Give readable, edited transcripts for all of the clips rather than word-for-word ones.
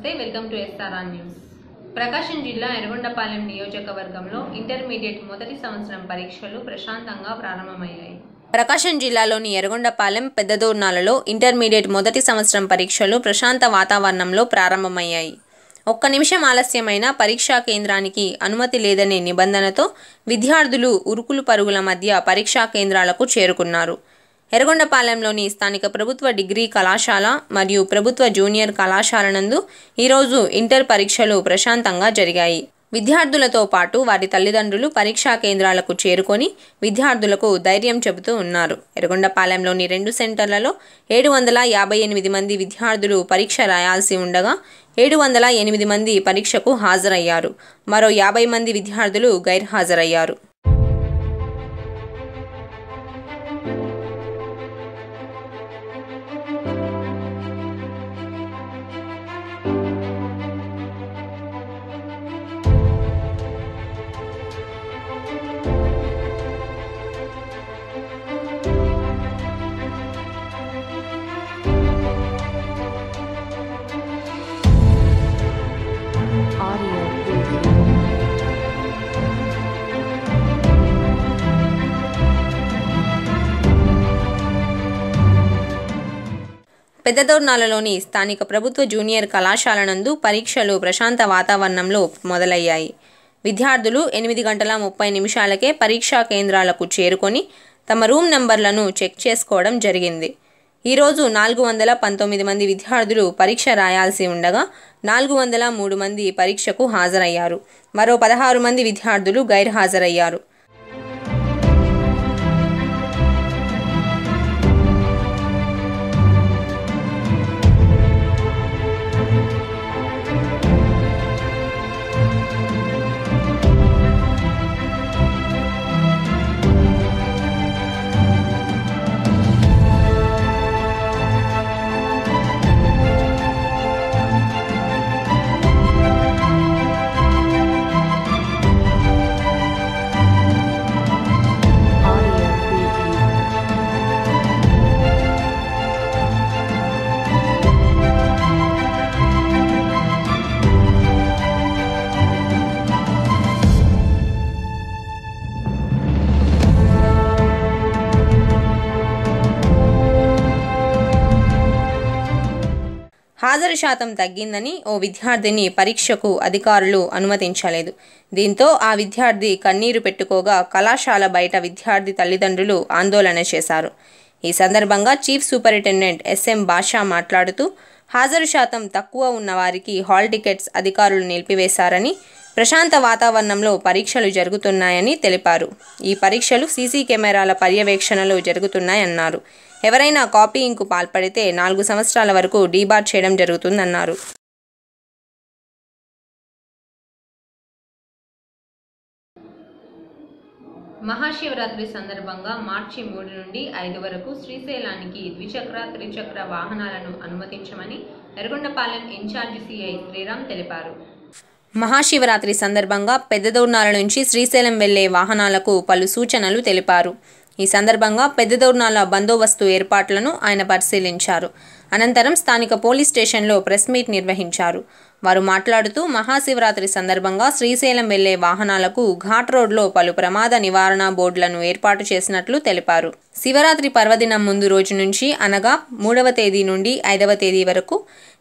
నమస్తే, welcome to SRR news. ప్రకాశం జిల్లా ఎర్రగొండపాలెం నియోజకవర్గంలో ఇంటర్మీడియట్ మొదటి సంవత్సరం పరీక్షలు ప్రశాంతంగా ప్రారంభమయ్యాయి. ప్రకాశం జిల్లాలోని ఎర్రగొండపాలెం పెద్దదోర్నాలలో ఇంటర్మీడియట్ మొదటి సంవత్సరం పరీక్షలు ప్రశాంత వాతావరణంలో ప్రారంభమయ్యాయి. ఒక్క నిమిషం ఆలస్యమైన పరీక్షా కేంద్రానికి అనుమతి లేదనే నిబంధనతో విద్యార్థులు ఉరుకులు పరుగుల మధ్య పరీక్షా కేంద్రాలకు చేరుకున్నారు. ఎర్రగొండపాలెంలోని స్థానిక ప్రభుత్వ డిగ్రీ కళాశాల మరియు ప్రభుత్వ జూనియర్ కళాశాల నందు ఈరోజు ఇంటర్ పరీక్షలు ప్రశాంతంగా జరిగాయి. విద్యార్థులతో పాటు వారి తల్లిదండ్రులు పరీక్షా కేంద్రాలకు చేరుకొని విద్యార్థులకు ధైర్యం చెబుతూ ఉన్నారు. ఎర్రగొండపాలెంలోని 2 సెంటర్లలో 758 మంది విద్యార్థులు పరీక్ష రాయాల్సి ఉండగా 708 మంది పరీక్షకు హాజరయ్యారు. మరో 50 మంది విద్యార్థులు గైర్హాజరయ్యారు. పెద్దదోర్నాలలోని స్థానిక ప్రభుత్వ జూనియర్ కళాశాల నందు పరీక్షలు ప్రశాంత వాతావరణంలో మొదలయ్యాయి. విద్యార్థులు 8:30 పరీక్షా కేంద్రాలకు చేరుకొని తమ రూమ్ నంబర్లను చెక్ చేసుకోవడం జరిగింది. ఈరోజు 419 మంది విద్యార్థులు పరీక్ష రాయాల్సి ఉండగా 403 మంది పరీక్షకు హాజరయ్యారు. మరో 16 మంది విద్యార్థులు గైర్హాజరయ్యారు. హాజరు శాతం తగ్గిందని ఓ విద్యార్థిని పరీక్షకు అధికారులు అనుమతించలేదు. దీంతో ఆ విద్యార్థి కన్నీరు పెట్టుకోగా కళాశాల బయట విద్యార్థి తల్లిదండ్రులు ఆందోళన చేశారు. ఈ సందర్భంగా చీఫ్ సూపరింటెండెంట్ ఎస్ఎం బాషా మాట్లాడుతూ హాజరు శాతం తక్కువ ఉన్న వారికి హాల్ టికెట్స్ అధికారులు నిలిపివేశారని, ప్రశాంత వాతావరణంలో పరీక్షలు జరుగుతున్నాయని తెలిపారు. ఈ పరీక్షలు సీసీ కెమెరాల పర్యవేక్షణలో జరుగుతున్నాయన్నారు. ఎవరైనా కాపీయింగ్కు పాల్పడితే 4 సంవత్సరాల వరకు డీబార్ చేయడం జరుగుతుందన్నారు. మహాశివరాత్రి సందర్భంగా మార్చి 3 నుండి 5 వరకు శ్రీశైలానికి ద్విచక్ర, త్రిచక్ర వాహనాలను అనుమతించమని ఎర్రగొండపాలెం ఇన్ఛార్జి సిఐ శ్రీరామ్ తెలిపారు. మహాశివరాత్రి సందర్భంగా పెద్దదోర్నాల నుంచి శ్రీశైలం వెళ్లే వాహనాలకు పలు సూచనలు తెలిపారు. ఈ సందర్భంగా పెద్దదోర్నాల బందోబస్తు ఏర్పాట్లను ఆయన పరిశీలించారు. అనంతరం స్థానిక పోలీస్ స్టేషన్లో ప్రెస్ మీట్ నిర్వహించారు. వారు మాట్లాడుతూ మహాశివరాత్రి సందర్భంగా శ్రీశైలం వెళ్లే వాహనాలకు ఘాట్ రోడ్లో పలు ప్రమాద నివారణ బోర్డులను ఏర్పాటు చేసినట్లు తెలిపారు. శివరాత్రి పర్వదినం ముందు రోజు నుంచి అనగా 3వ తేదీ నుండి 5వ తేదీ వరకు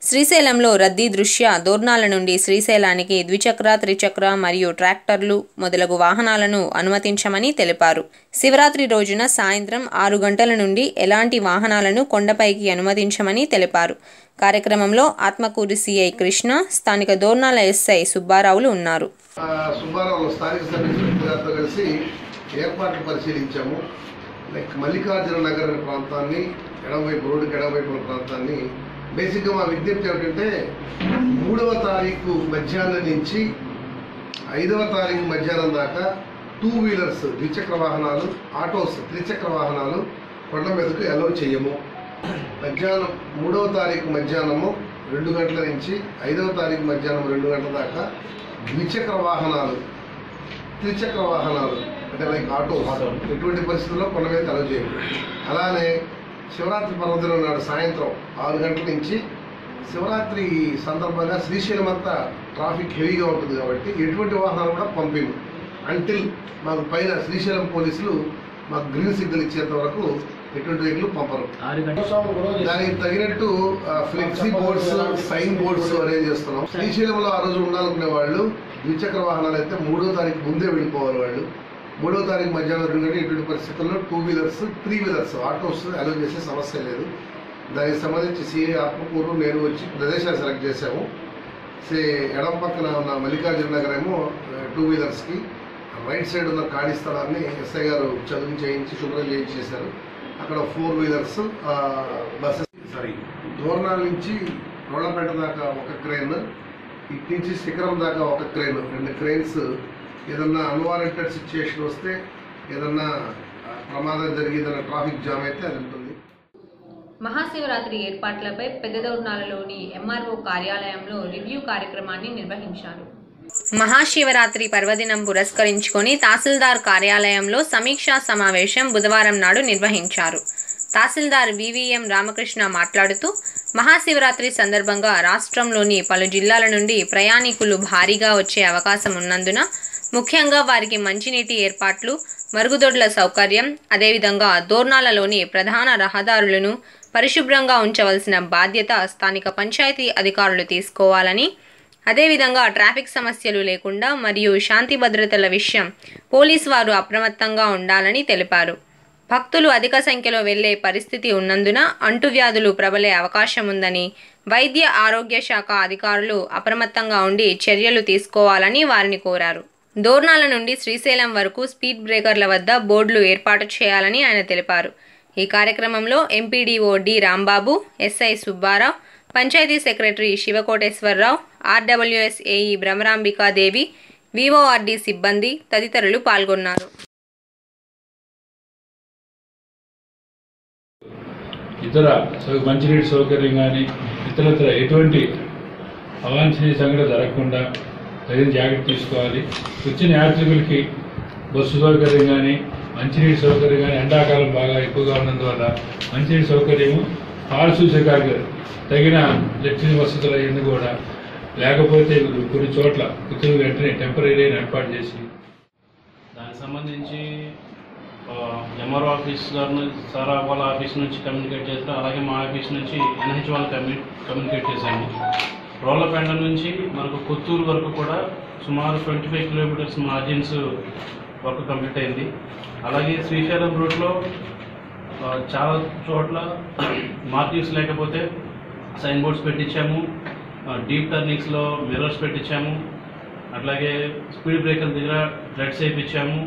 శ్రీశైలంలో రద్దీ దృష్ట్యా దోర్నాల నుండి శ్రీశైలానికి ద్విచక్ర, త్రిచక్ర మరియు ట్రాక్టర్లు మొదలగు వాహనాలను అనుమతించమని తెలిపారు. శివరాత్రి రోజున సాయంత్రం 6 గంటల నుండి ఎలాంటి వాహనాలను కొండపైకి అనుమతించమని తెలిపారు. కార్యక్రమంలో ఆత్మకూరు సిఐ కృష్ణ, స్థానిక దోర్నాల ఎస్ఐ సుబ్బారావులు ఉన్నారు. ఏర్పాట్లు పరిశీలించాము. మల్లికార్జున నగర్ ప్రాంతాన్ని, ఎడమవైపు రోడ్డుకి ఎడమవైపుల ప్రాంతాన్ని బేసిక్గా మా విజ్ఞప్తి ఏమిటంటే 3వ తారీఖు మధ్యాహ్నం నుంచి 5వ తారీఖు మధ్యాహ్నం దాకా 2 వీలర్స్, ద్విచక్ర వాహనాలు, ఆటోస్, త్రిచక్ర వాహనాలు కొండ మీదకు అలౌ చేయము. మధ్యాహ్నం 3వ తారీఖు మధ్యాహ్నము 2 గంటల నుంచి 5వ తారీఖు మధ్యాహ్నం 2 గంటల దాకా ద్విచక్ర వాహనాలు, త్రిచక్ర వాహనాలు అంటే లైక్ ఆటో ఎటువంటి పరిస్థితుల్లో కొండ మీద అలౌ చేయము. అలానే శివరాత్రి పర్వదినం నాడు సాయంత్రం 6 గంటల నుంచి శివరాత్రి సందర్భంగా శ్రీశైలం అంతా ట్రాఫిక్ హెవీగా ఉంటుంది కాబట్టి ఎటువంటి వాహనాలు కూడా పంపిము అంటిల్ మాకు పైన శ్రీశైలం పోలీసులు మాకు గ్రీన్ సిగ్నల్ ఇచ్చేంత వరకు ఎటువంటి వెహికల్ పంపరు. దానికి తగినట్టు flexi boards, sign boards arrange చేస్తున్నాం. శ్రీశైలంలో ఆ రోజు ఉండాలనుకునే వాళ్ళు ద్విచక్ర వాహనాలు అయితే 3వ తారీఖు ముందే వెళ్ళిపోవాలి. వాళ్ళు 3వ తారీఖు మధ్యాహ్నం 2 గంటల ఎటువంటి పరిస్థితుల్లో 2 వీలర్స్ 3 వీలర్స్ ఆటోస్ అలో చేసే సమస్య లేదు. దానికి సంబంధించి సిఐ ఆత్మకూరు నేను వచ్చి ప్రదేశాలు సెలెక్ట్ చేశాము. ఎడం పక్కన ఉన్న మల్లికార్జున నగర్ ఏమో 2 వీలర్స్కి, రైట్ సైడ్ ఉన్న ఖాళీ స్థలాన్ని ఎస్ఐ గారు చదువు చేయించి శుభ్రం చేయించేశారు. అక్కడ 4 వీలర్స్ బస్సెస్ దూరణాల నుంచి రోళ్లపేట దాకా ఒక క్రేన్, ఇటు నుంచి శిఖరం దాకా ఒక క్రేన్, 2 క్రేన్స్ ఏదన్నా అన్వారంటెడ్ సిచ్యుయేషన్ వస్తే, ఏదన్నా ప్రమాదం జరిగి ఏదైనా ట్రాఫిక్ జామ్ అయితే అది ఉంటుంది. మహాశివరాత్రి ఏర్పాట్లపై పెద్దదౌర్నాలలోని ఎంఆర్ఓ కార్యాలయంలో రివ్యూ కార్యక్రమాన్ని నిర్వహించారు. మహాశివరాత్రి పర్వదినం పురస్కరించుకొని తహసీల్దార్ కార్యాలయంలో సమీక్షా సమావేశం బుధవారం నాడు నిర్వహించారు. తహసీల్దార్ వివిఎం రామకృష్ణ మాట్లాడుతూ, మహాశివరాత్రి సందర్భంగా రాష్ట్రంలోని పలు జిల్లాల నుండి ప్రయాణికులు భారీగా వచ్చే అవకాశం ఉన్నందున ముఖ్యంగా వారికి మంచినీటి ఏర్పాట్లు, మరుగుదొడ్ల సౌకర్యం, అదేవిధంగా దోర్నాలలోని ప్రధాన రహదారులను పరిశుభ్రంగా ఉంచవలసిన బాధ్యత స్థానిక పంచాయతీ అధికారులు తీసుకోవాలని, అదేవిధంగా ట్రాఫిక్ సమస్యలు లేకుండా మరియు శాంతి భద్రతల విషయం పోలీసు వారు అప్రమత్తంగా ఉండాలని తెలిపారు. భక్తులు అధిక సంఖ్యలో వెళ్లే పరిస్థితి ఉన్నందున అంటువ్యాధులు ప్రబలే అవకాశం ఉందని, వైద్య ఆరోగ్య శాఖ అధికారులు అప్రమత్తంగా ఉండి చర్యలు తీసుకోవాలని వారిని కోరారు. దోర్నాల నుండి శ్రీశైలం వరకు స్పీడ్ బ్రేకర్ల వద్ద బోర్డులు ఏర్పాటు చేయాలని ఆయన తెలిపారు. ఈ కార్యక్రమంలో MPDO D Rambabu, SI Subbarao, panchayat secretary Sivakoteswararao, RWS AE Bhramarambikadevi, VORD సిబ్బంది తదితరులు పాల్గొన్నారు. ఇతర మంచినీటి సౌకర్యం కానీ ఇతరత్ర ఎటువంటి అవాంఛనీయ సంఘటన జరగకుండా తగిన జాగ్రత్త తీసుకోవాలి. వచ్చిన యాత్రికులకి బస్సు సౌకర్యం కానీ మంచినీటి సౌకర్యం కానీ ఎండాకాలం బాగా ఎక్కువగా ఉన్నందువల్ల మంచినీటి సౌకర్యము, పారిశుద్ధ్య తగిన లెట్రిన్ వసతులు అయ్యింది కూడా లేకపోతే కొన్ని చోట్ల ఇతరులు వెంటనే టెంపరీ ఏర్పాటు చేసి దానికి సంబంధించి ఎంఆర్ఓ ఆఫీస్ గారు సార్ వాళ్ళ ఆఫీస్ నుంచి కమ్యూనికేట్ చేస్తారు. అలాగే మా ఆఫీస్ నుంచి ఎన్హెచ్ వాళ్ళు కమ్యూనికేట్ చేశాము. రోళ్లపేట నుంచి మనకు కొత్తూరు వరకు కూడా సుమారు 25 కిలోమీటర్స్ మార్జిన్స్ వర్క్ కంప్లీట్ అయింది. అలాగే శ్రీశైలం రూట్లో చాలా చోట్ల మార్కింగ్స్ లేకపోతే సైన్ బోర్డ్స్ పెట్టించాము. డీప్ టర్నింగ్స్లో మిర్రర్స్ పెట్టించాము. అట్లాగే స్పీడ్ బ్రేకర్ దగ్గర రెడ్స్ వేయించాము.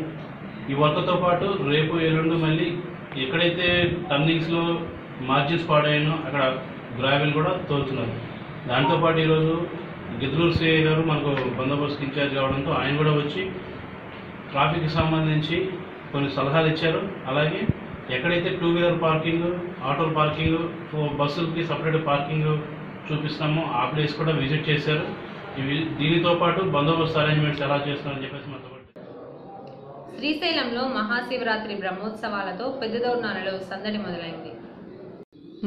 ఈ వర్క్తో పాటు రేపు ఎల్లుండి మళ్ళీ ఎక్కడైతే టర్నింగ్స్లో మార్జిన్స్ పాడాయనో అక్కడ గ్రావెల్ కూడా తోలుతున్నారు. దాంతోపాటు ఈరోజు గిద్దలూరు సిఐ గారు మనకు బందోబస్తు ఇన్ఛార్జ్ కావడంతో ఆయన కూడా వచ్చి ట్రాఫిక్కి సంబంధించి కొన్ని సలహాలు ఇచ్చారు. అలాగే ఎక్కడైతే 2 వీలర్ పార్కింగ్, ఆటోల పార్కింగ్, బస్సులకి సపరేట్ పార్కింగ్ చూపిస్తామో ఆ ప్లేస్ కూడా విజిట్ చేశారు. దీనితో పాటు బందోబస్తు అరేంజ్మెంట్స్ ఎలా చేస్తారని చెప్పేసి మాతో శ్రీశైలంలో మహాశివరాత్రి బ్రహ్మోత్సవాలతో పెద్దదౌర్నాలలో సందడి మొదలైంది.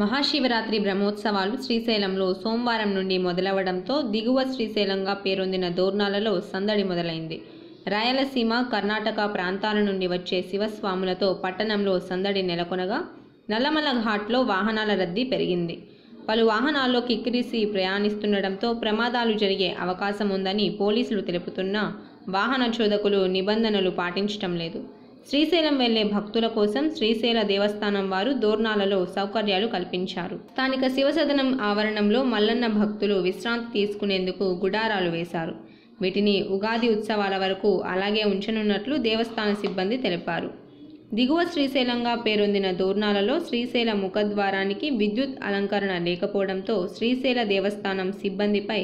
మహాశివరాత్రి బ్రహ్మోత్సవాలు శ్రీశైలంలో సోమవారం నుండి మొదలవడంతో దిగువ శ్రీశైలంగా పేరొందిన దోర్నాలలో సందడి మొదలైంది. రాయలసీమ, కర్ణాటక ప్రాంతాల నుండి వచ్చే శివస్వాములతో పట్టణంలో సందడి నెలకొనగా నల్లమల ఘాట్లో వాహనాల రద్దీ పెరిగింది. పలు వాహనాల్లో కిక్కిరిసి ప్రయాణిస్తుండటంతో ప్రమాదాలు జరిగే అవకాశం ఉందని పోలీసులు తెలుపుతున్నా వాహన చోదకులు నిబంధనలు పాటించటం లేదు. శ్రీశైలం వెళ్లే భక్తుల కోసం శ్రీశైల దేవస్థానం వారు దోర్నాలలో సౌకర్యాలు కల్పించారు. స్థానిక శివసదనం ఆవరణంలో మల్లన్న భక్తులు విశ్రాంతి తీసుకునేందుకు గుడారాలు వేశారు. వీటిని ఉగాది ఉత్సవాల వరకు అలాగే ఉంచనున్నట్లు దేవస్థాన సిబ్బంది తెలిపారు. దిగువ శ్రీశైలంగా పేరొందిన దోర్నాలలో శ్రీశైల ముఖద్వారానికి విద్యుత్ అలంకరణ లేకపోవడంతో శ్రీశైల దేవస్థానం సిబ్బందిపై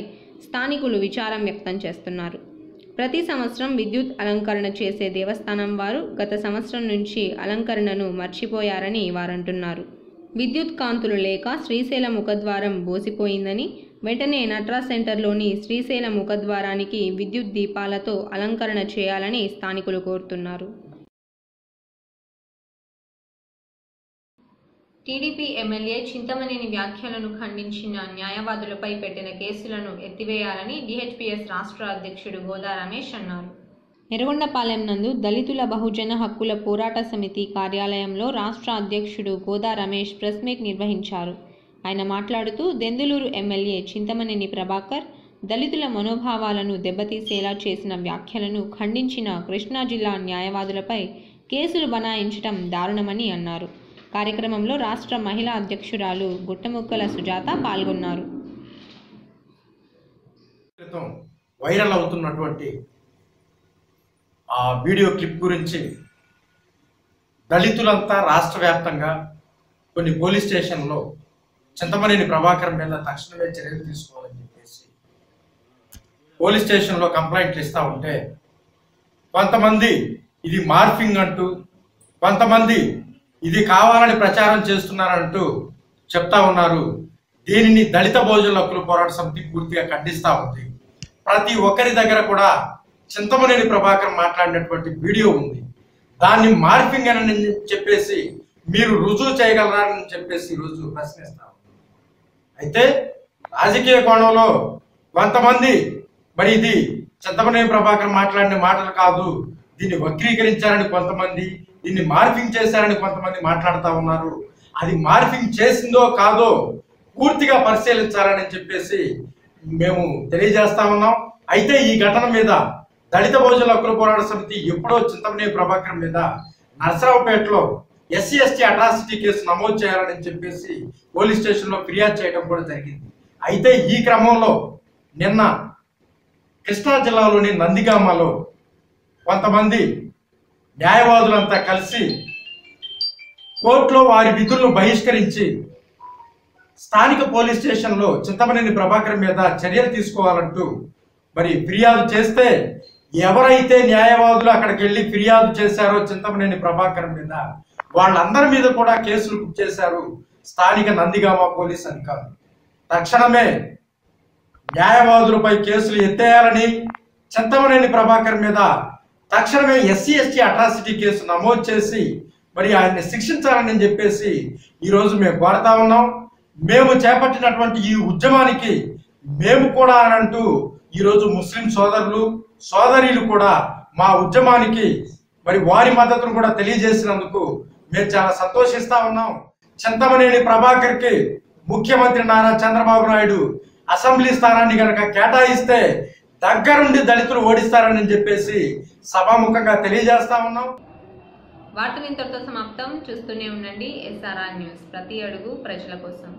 స్థానికులు విచారం వ్యక్తం చేస్తున్నారు. ప్రతి సంవత్సరం విద్యుత్ అలంకరణ చేసే దేవస్థానం వారు గత సంవత్సరం నుంచి అలంకరణను మర్చిపోయారని వారంటున్నారు. విద్యుత్ కాంతులు లేక శ్రీశైల ముఖద్వారం బోసిపోయిందని, వెంటనే నట్రాజ్ సెంటర్లోని శ్రీశైల ముఖద్వారానికి విద్యుత్ దీపాలతో అలంకరణ చేయాలని స్థానికులు కోరుతున్నారు. టీడీపీ ఎమ్మెల్యే చింతమనేని వ్యాఖ్యలను ఖండించిన న్యాయవాదులపై పెట్టిన కేసులను ఎత్తివేయాలని డీహెచ్పీఎస్ రాష్ట్ర అధ్యక్షుడు గోదా రమేష్ అన్నారు. ఎర్రగొండపాలెం నందు దళితుల బహుజన హక్కుల పోరాట సమితి కార్యాలయంలో రాష్ట్ర అధ్యక్షుడు గోదా రమేష్ ప్రెస్ మీట్ నిర్వహించారు. ఆయన మాట్లాడుతూ దెందులూరు ఎమ్మెల్యే చింతమనేని ప్రభాకర్ దళితుల మనోభావాలను దెబ్బతీసేలా చేసిన వ్యాఖ్యలను ఖండించిన కృష్ణా జిల్లా న్యాయవాదులపై కేసులు బనాయించడం దారుణమని అన్నారు. కార్యక్రమంలో రాష్ట్ర మహిళా అధ్యక్షురాలు గుట్టముక్కల సుజాత పాల్గొన్నారు. వైరల్ అవుతున్నటువంటి ఆ వీడియో క్లిప్ గురించి దళితులంతా రాష్ట్ర వ్యాప్తంగా కొన్ని పోలీస్ స్టేషన్లో చింతమనేని ప్రభాకర్ మీద తక్షణమే చర్యలు తీసుకోవాలని చెప్పేసి పోలీస్ స్టేషన్లో కంప్లైంట్లు ఇస్తూ ఉంటే కొంతమంది ఇది మార్ఫింగ్ అంటూ, కొంతమంది ఇది కావాలని ప్రచారం చేస్తున్నారంటూ చెప్తా ఉన్నారు. దీనిని దళిత బహుజన హక్కుల పోరాట సమితి పూర్తిగా ఖండిస్తూ ఉంది. ప్రతి ఒక్కరి దగ్గర కూడా చింతమనేని ప్రభాకర్ మాట్లాడినటువంటి వీడియో ఉంది. దాన్ని మార్ఫింగ్ అని చెప్పేసి మీరు రుజువు చేయగలరా అని చెప్పేసి ఈరోజు ప్రశ్నిస్తాం. అయితే రాజకీయ కోణంలో కొంతమంది మరి ఇది చింతమనేని ప్రభాకర్ మాట్లాడిన మాటలు కాదు, దీన్ని వక్రీకరించారని కొంతమంది, దీన్ని మార్ఫింగ్ చేశారని కొంతమంది మాట్లాడుతూ ఉన్నారు. అది మార్ఫింగ్ చేసిందో కాదో పూర్తిగా పరిశీలించాలని చెప్పేసి మేము తెలియజేస్తా ఉన్నాం. అయితే ఈ ఘటన మీద దళిత బహుజన హక్కుల పోరాట సమితి ఎప్పుడో చింతమనేని ప్రభాకర్ మీద నర్సరావుపేటలో SC/ST అట్రాసిటీ కేసు నమోదు చేయాలని చెప్పేసి పోలీస్ స్టేషన్లో ఫిర్యాదు చేయడం కూడా జరిగింది. అయితే ఈ క్రమంలో నిన్న కృష్ణా జిల్లాలోని నందిగామలో కొంతమంది న్యాయవాదులంతా కలిసి కోర్టులో వారి విధులను బహిష్కరించి స్థానిక పోలీస్ స్టేషన్లో చింతమనేని ప్రభాకర్ మీద చర్యలు తీసుకోవాలంటూ మరి ఫిర్యాదు చేస్తే ఎవరైతే న్యాయవాదులు అక్కడికి వెళ్ళి ఫిర్యాదు చేశారో చింతమనేని ప్రభాకర్ మీద వాళ్ళందరి మీద కూడా కేసులు బుక్ చేశారు స్థానిక నందిగామ పోలీస్ అధికారులు. తక్షణమే న్యాయవాదులపై కేసులు ఎత్తేయాలని, చింతమనేని ప్రభాకర్ మీద తక్షణమే SC/ST అట్రాసిటీ కేసు నమోదు చేసి మరి ఆయన్ని శిక్షించాలని చెప్పేసి ఈరోజు మేము కోరుతా ఉన్నాం. మేము చేపట్టినటువంటి ఈ ఉద్యమానికి మేము కూడా అని అంటూ ఈరోజు ముస్లిం సోదరులు సోదరీలు కూడా మా ఉద్యమానికి మరి వారి మద్దతును కూడా తెలియజేసినందుకు మేము చాలా సంతోషిస్తా ఉన్నాం. చింతమనేని ప్రభాకర్కి ముఖ్యమంత్రి నారా చంద్రబాబు నాయుడు అసెంబ్లీ స్థానాన్ని కనుక కేటాయిస్తే దగ్గరుండి దళితులు ఓడిస్తారని చెప్పేసి సభాముఖంగా తెలియజేస్తా ఉన్నాం. వార్తలు ఇంతటితో సమాప్తం. చూస్తూనే ఉండండి SRR న్యూస్, ప్రతి అడుగు ప్రజల కోసం.